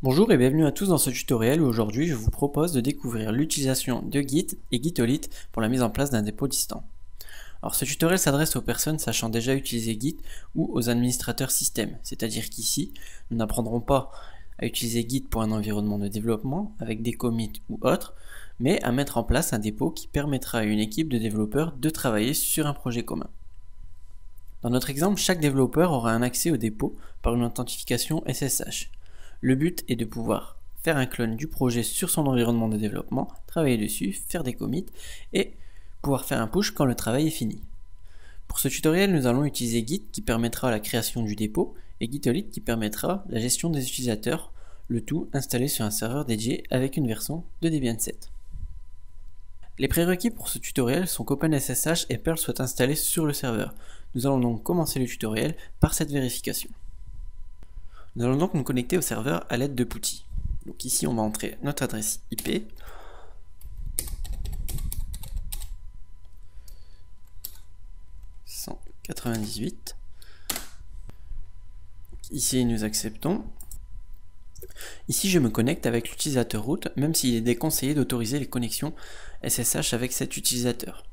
Bonjour et bienvenue à tous dans ce tutoriel où aujourd'hui je vous propose de découvrir l'utilisation de Git et Gitolit pour la mise en place d'un dépôt distant. Alors ce tutoriel s'adresse aux personnes sachant déjà utiliser Git ou aux administrateurs système, c'est-à-dire qu'ici nous n'apprendrons pas à utiliser Git pour un environnement de développement avec des commits ou autres, mais à mettre en place un dépôt qui permettra à une équipe de développeurs de travailler sur un projet commun. Dans notre exemple, chaque développeur aura un accès au dépôt par une authentification SSH. Le but est de pouvoir faire un clone du projet sur son environnement de développement, travailler dessus, faire des commits et pouvoir faire un push quand le travail est fini. Pour ce tutoriel, nous allons utiliser Git qui permettra la création du dépôt et Gitolit qui permettra la gestion des utilisateurs, le tout installé sur un serveur dédié avec une version de Debian 7. Les prérequis pour ce tutoriel sont qu'OpenSSH et Perl soient installés sur le serveur. Nous allons donc commencer le tutoriel par cette vérification. Nous allons donc nous connecter au serveur à l'aide de PuTTY. Donc ici on va entrer notre adresse IP. Ici nous acceptons. Ici je me connecte avec l'utilisateur root, même s'il est déconseillé d'autoriser les connexions SSH avec cet utilisateur.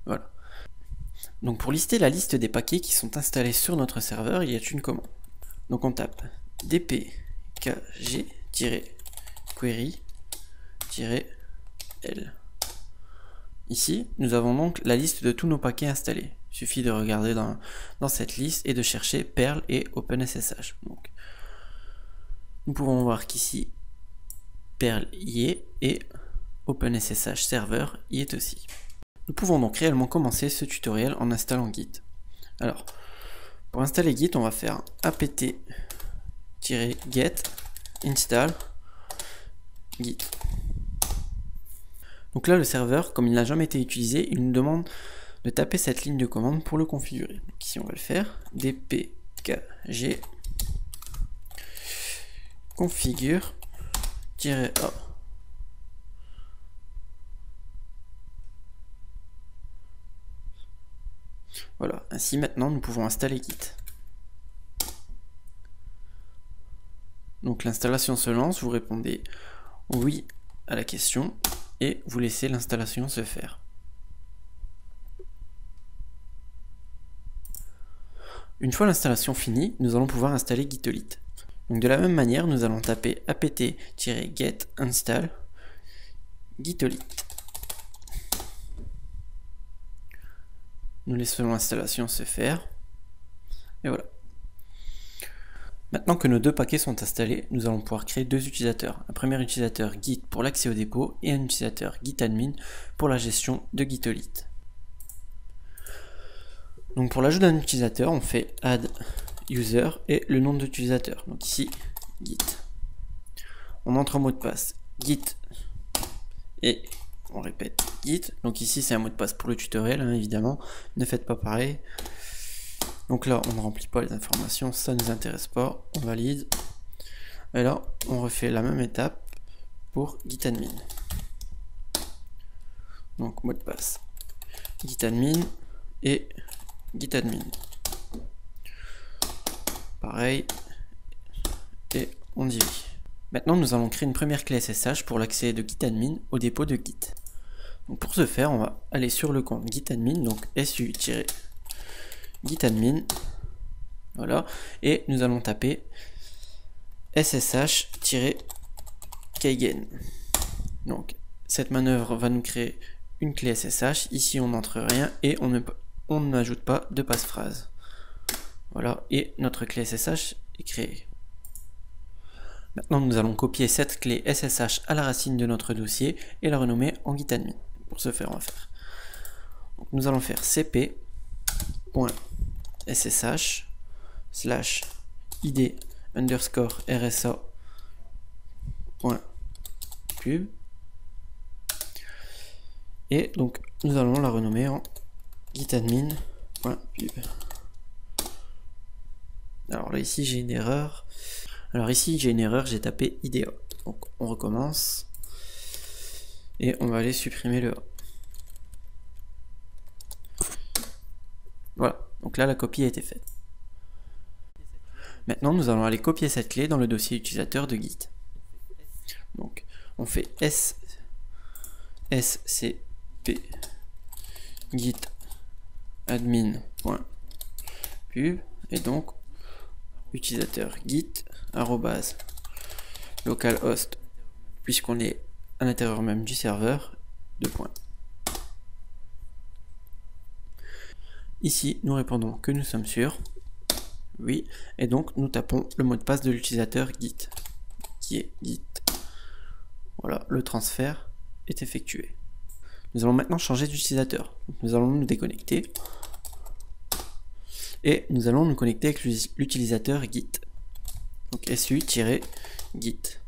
Voilà. Donc pour lister la liste des paquets qui sont installés sur notre serveur, il y a une commande. Donc on tape dpkg-query-l. Ici, nous avons donc la liste de tous nos paquets installés. Il suffit de regarder dans cette liste et de chercher Perl et OpenSSH. Donc, nous pouvons voir qu'ici, Perl y est et OpenSSH Server y est aussi. Nous pouvons donc réellement commencer ce tutoriel en installant Git. Alors, pour installer Git, on va faire apt-get install Git. Donc là, le serveur, comme il n'a jamais été utilisé, il nous demande de taper cette ligne de commande pour le configurer. Donc ici, on va le faire. dpkg configure-a. Voilà, ainsi maintenant nous pouvons installer Git. Donc l'installation se lance, vous répondez oui à la question et vous laissez l'installation se faire. Une fois l'installation finie, nous allons pouvoir installer Gitolit. Donc de la même manière, nous allons taper apt-get install Gitolit. Nous laissons l'installation se faire. Et voilà. Maintenant que nos deux paquets sont installés, nous allons pouvoir créer deux utilisateurs. Un premier utilisateur Git pour l'accès au dépôt et un utilisateur GitAdmin pour la gestion de Gitolit. Donc pour l'ajout d'un utilisateur, on fait add user et le nom d'utilisateur. Donc ici, Git. On entre un mot de passe Git et on répète Git. Donc ici c'est un mot de passe pour le tutoriel, hein, évidemment. Ne faites pas pareil. Donc là on ne remplit pas les informations, ça ne nous intéresse pas. On valide. Et là on refait la même étape pour GitAdmin. Donc mot de passe GitAdmin et GitAdmin. Pareil. Et on dit oui. Maintenant nous allons créer une première clé SSH pour l'accès de GitAdmin au dépôt de Git. Donc pour ce faire, on va aller sur le compte GitAdmin, donc su-gitadmin, voilà, et nous allons taper ssh-keygen. Donc cette manœuvre va nous créer une clé SSH. Ici on n'entre rien et on n'ajoute pas de passe-phrase. Voilà, et notre clé SSH est créée. Maintenant nous allons copier cette clé SSH à la racine de notre dossier et la renommer en GitAdmin. Pour ce faire, on va faire. Donc, nous allons faire cp.ssh/id_rsa.pub et donc nous allons la renommer en gitadmin.pub. Alors là ici j'ai une erreur. J'ai tapé IDA. Donc on recommence. Et on va aller supprimer le A. Voilà, donc là la copie a été faite. Maintenant, nous allons aller copier cette clé dans le dossier utilisateur de Git. Donc, on fait scp git admin.pub et donc utilisateur git @localhost, puisqu'on est à l'intérieur même du serveur, 2 points. Ici, nous répondons que nous sommes sûrs, oui, et donc nous tapons le mot de passe de l'utilisateur Git, qui est Git. Voilà, le transfert est effectué. Nous allons maintenant changer d'utilisateur. Nous allons nous déconnecter, et nous allons nous connecter avec l'utilisateur Git. Donc su-git.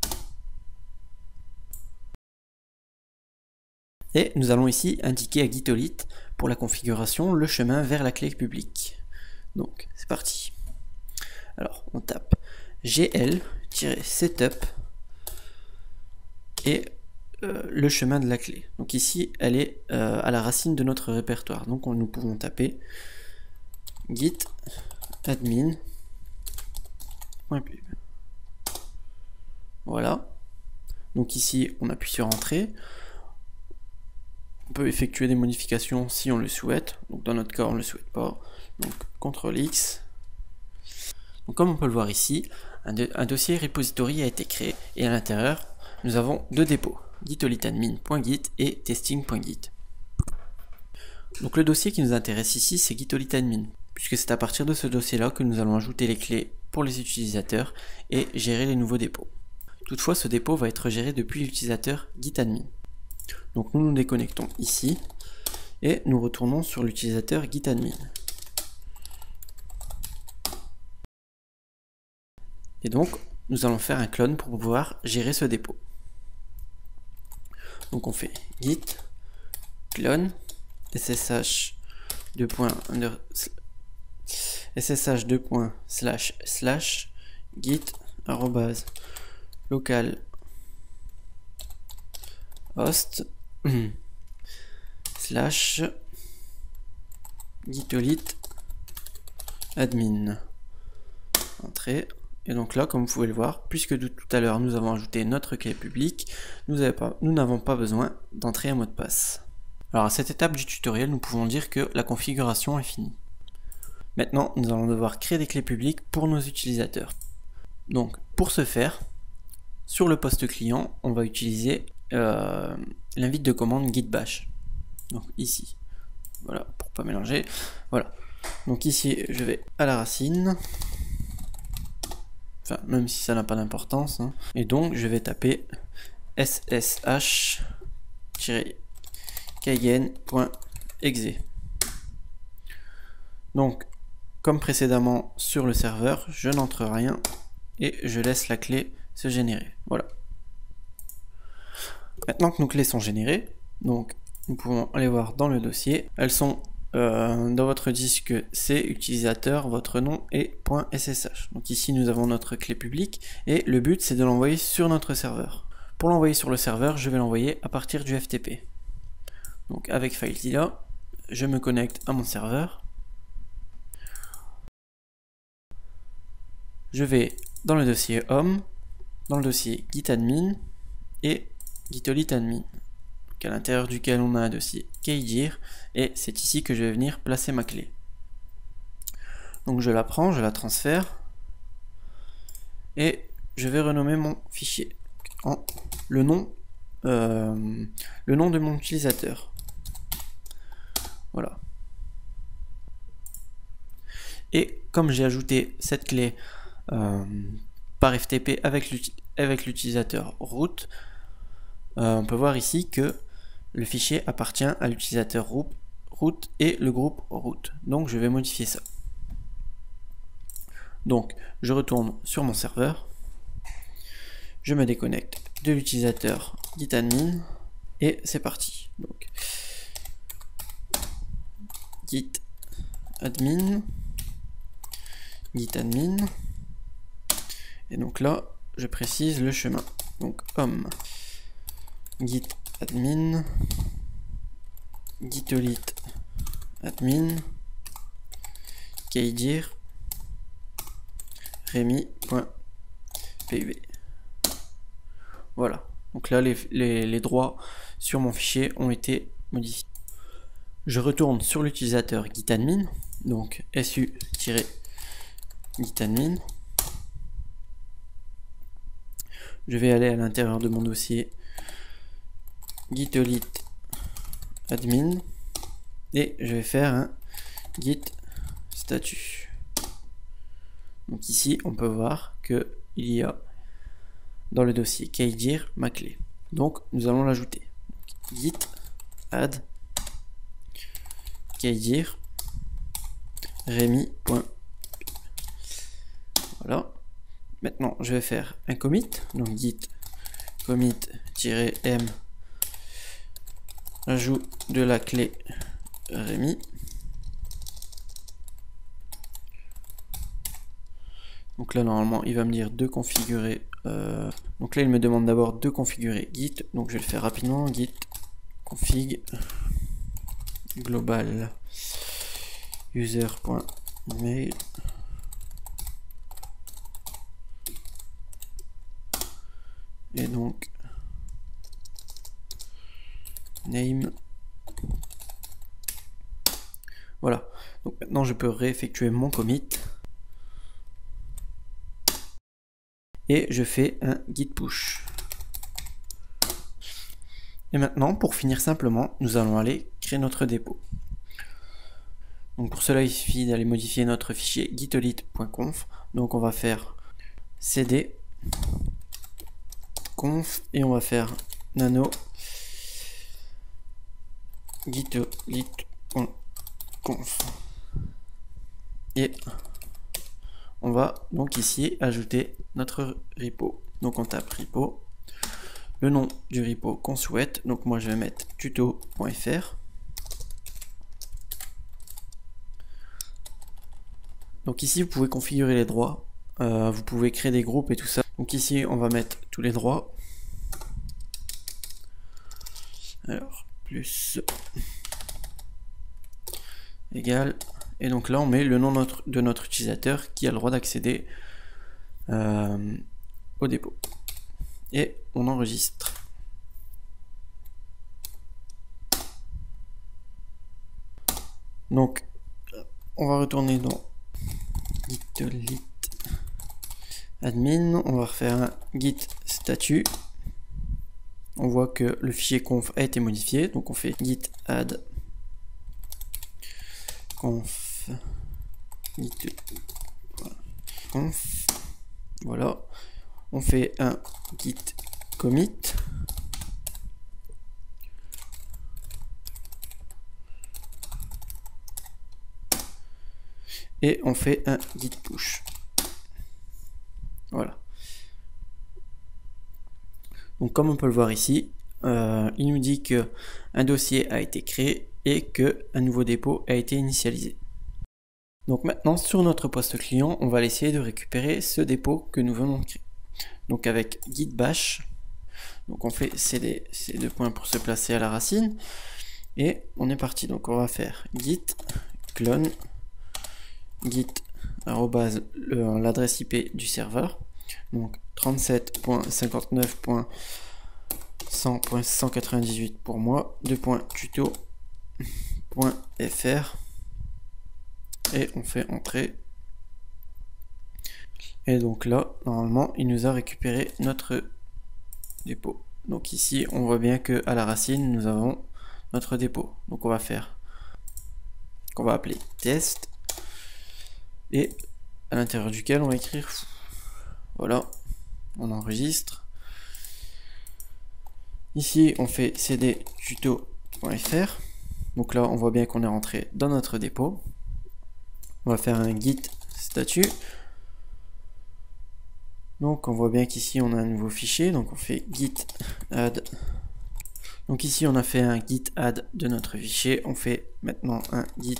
Et nous allons ici indiquer à Gitolith pour la configuration le chemin vers la clé publique. Donc c'est parti. Alors on tape gl-setup et le chemin de la clé. Donc ici elle est à la racine de notre répertoire. Donc nous pouvons taper git admin.pub. Voilà. Donc ici on appuie sur entrée. On peut effectuer des modifications si on le souhaite. Donc dans notre cas on ne le souhaite pas. Donc CTRL X. Donc comme on peut le voir ici, un dossier repository a été créé et à l'intérieur nous avons deux dépôts, gitolithadmin.git et testing.git. Donc le dossier qui nous intéresse ici c'est gitolithadmin, puisque c'est à partir de ce dossier là que nous allons ajouter les clés pour les utilisateurs et gérer les nouveaux dépôts. Toutefois ce dépôt va être géré depuis l'utilisateur gitadmin. Donc nous nous déconnectons ici et nous retournons sur l'utilisateur gitadmin. Et donc nous allons faire un clone pour pouvoir gérer ce dépôt. Donc on fait git clone ssh 2.// git @local host / gitolith admin. Entrée. Et donc là, comme vous pouvez le voir, puisque tout à l'heure nous avons ajouté notre clé publique, nous n'avons pas besoin d'entrer un mot de passe. Alors à cette étape du tutoriel, nous pouvons dire que la configuration est finie. Maintenant, nous allons devoir créer des clés publiques pour nos utilisateurs. Donc pour ce faire, sur le poste client, on va utiliser l'invite de commande git bash. Donc ici, voilà, pour pas mélanger. Voilà. Donc ici, je vais à la racine. Enfin, même si ça n'a pas d'importance. Hein. Et donc, je vais taper ssh-kgen.exe. Donc, comme précédemment sur le serveur, je n'entre rien et je laisse la clé se générer. Voilà. Maintenant que nos clés sont générées, donc nous pouvons aller voir dans le dossier. Elles sont dans votre disque C, utilisateur, votre nom et .ssh. Donc ici nous avons notre clé publique et le but c'est de l'envoyer sur notre serveur. Pour l'envoyer sur le serveur, je vais l'envoyer à partir du FTP. Donc avec FileZilla, je me connecte à mon serveur. Je vais dans le dossier home, dans le dossier gitadmin et gitolithadmin, à l'intérieur duquel on a un dossier kdir, et c'est ici que je vais venir placer ma clé. Donc je la prends, je la transfère, et je vais renommer mon fichier en le nom de mon utilisateur. Voilà. Et comme j'ai ajouté cette clé par FTP avec l'utilisateur root, on peut voir ici que le fichier appartient à l'utilisateur root et le groupe root. Donc je vais modifier ça. Donc je retourne sur mon serveur, je me déconnecte de l'utilisateur gitadmin et c'est parti. Donc gitadmin et donc là je précise le chemin. Donc home git admin gitolith admin kdir remi.pub. Voilà. Donc là, les droits sur mon fichier ont été modifiés. Je retourne sur l'utilisateur gitadmin, donc su-gitadmin. Je vais aller à l'intérieur de mon dossier gitolit admin et je vais faire un git statut. Donc ici, on peut voir que il y a dans le dossier kdir ma clé. Donc nous allons l'ajouter. Git add kdir remi. Voilà. Maintenant, je vais faire un commit. Donc git commit-m ajout de la clé remi. Donc là, normalement, il va me dire de configurer. Donc là, il me demande d'abord de configurer Git. Donc je vais le faire rapidement. Git config global user.email. Et donc name. Voilà. Donc maintenant, je peux réeffectuer mon commit. Et je fais un git push. Et maintenant, pour finir simplement, nous allons aller créer notre dépôt. Donc pour cela, il suffit d'aller modifier notre fichier gitolit.conf. Donc on va faire cd conf et on va faire nano gitolit.conf. Et on va donc ici ajouter notre repo. Donc on tape repo, le nom du repo qu'on souhaite. Donc moi je vais mettre tuto.fr. Donc ici vous pouvez configurer les droits, vous pouvez créer des groupes et tout ça. Donc ici on va mettre tous les droits. Alors plus égal. Et donc là on met le nom de notre utilisateur qui a le droit d'accéder au dépôt. Et on enregistre. Donc on va retourner dans gitolit admin, on va refaire un git statut. On voit que le fichier conf a été modifié, donc on fait git add conf conf. Voilà, on fait un git commit et on fait un git push. Voilà. Donc comme on peut le voir ici, il nous dit que un dossier a été créé et que un nouveau dépôt a été initialisé. Donc maintenant sur notre poste client, on va essayer de récupérer ce dépôt que nous venons de créer. Donc avec git bash, donc on fait cd, ces deux points pour se placer à la racine, et on est parti. Donc on va faire git clone git l'adresse IP du serveur, donc 37.59.100.198 pour moi, tuto.fr, et on fait entrer. Et donc là, normalement, il nous a récupéré notre dépôt. Donc ici, on voit bien que à la racine, nous avons notre dépôt. Donc on va faire, qu'on va appeler test, et à l'intérieur duquel on va écrire foo. Voilà, on enregistre. Ici, on fait cd tuto.fr. Donc là, on voit bien qu'on est rentré dans notre dépôt. On va faire un git statut. Donc on voit bien qu'ici on a un nouveau fichier, donc on fait git add. Donc ici on a fait un git add de notre fichier, on fait maintenant un git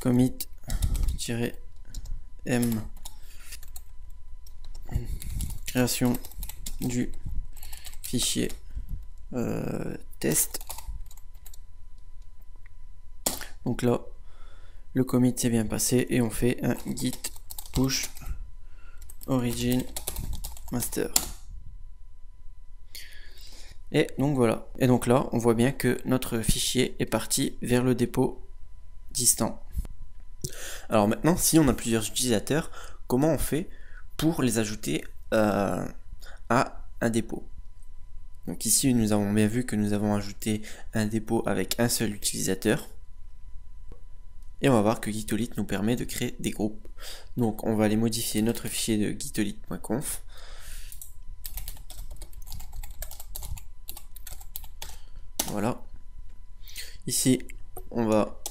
commit-m création du fichier test. Donc là le commit s'est bien passé et on fait un git push origin master. Et donc voilà. Et donc là, on voit bien que notre fichier est parti vers le dépôt distant. Alors maintenant, si on a plusieurs utilisateurs, comment on fait pour les ajouter à un dépôt? Donc ici, nous avons bien vu que nous avons ajouté un dépôt avec un seul utilisateur. Et on va voir que Gitolit nous permet de créer des groupes. Donc on va aller modifier notre fichier de gitolit.conf. Voilà. Ici, on va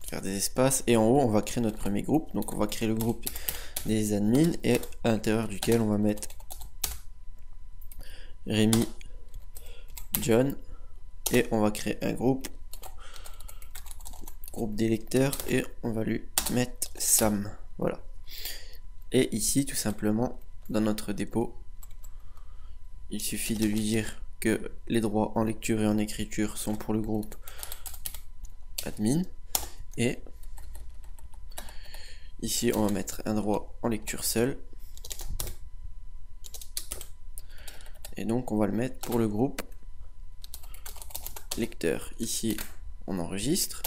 faire des espaces et en haut, on va créer notre premier groupe. Donc on va créer le groupe des admins et à l'intérieur duquel on va mettre Rémi, John, et on va créer un groupe des lecteurs et on va lui mettre Sam. Voilà. Et ici, tout simplement, dans notre dépôt, il suffit de lui dire que les droits en lecture et en écriture sont pour le groupe admin. Et ici, on va mettre un droit en lecture seul. Et donc, on va le mettre pour le groupe lecteur. Ici, on enregistre.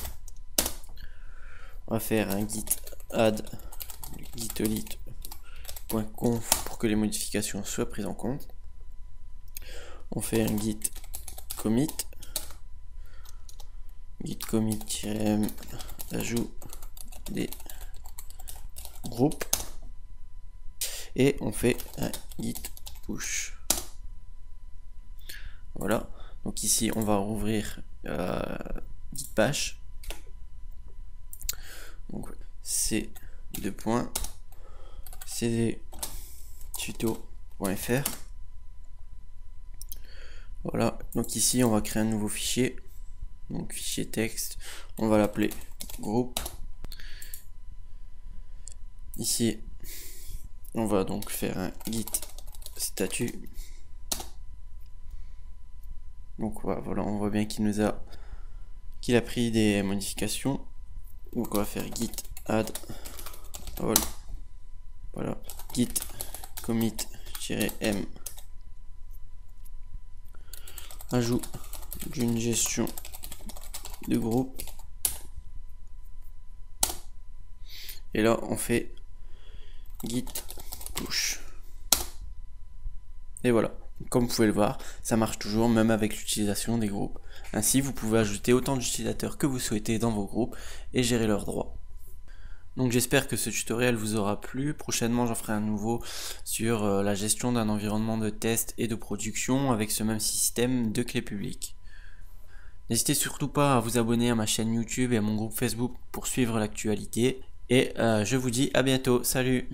On va faire un git add gitolit.conf pour que les modifications soient prises en compte. On fait un git commit -m ajout des groupes et on fait un git push. Voilà, donc ici on va rouvrir git bash. Donc c'est cd-tuto.fr. Voilà, donc ici on va créer un nouveau fichier, donc fichier texte, on va l'appeler groupe. Ici on va donc faire un git statut. Donc voilà, on voit bien qu'il a pris des modifications. Donc on va faire git add all, voilà, git commit-m ajout d'une gestion de groupe. Et là on fait git push. Et voilà, comme vous pouvez le voir, ça marche toujours même avec l'utilisation des groupes. Ainsi, vous pouvez ajouter autant d'utilisateurs que vous souhaitez dans vos groupes et gérer leurs droits. Donc j'espère que ce tutoriel vous aura plu. Prochainement, j'en ferai un nouveau sur la gestion d'un environnement de test et de production avec ce même système de clés publiques. N'hésitez surtout pas à vous abonner à ma chaîne YouTube et à mon groupe Facebook pour suivre l'actualité. Et je vous dis à bientôt. Salut!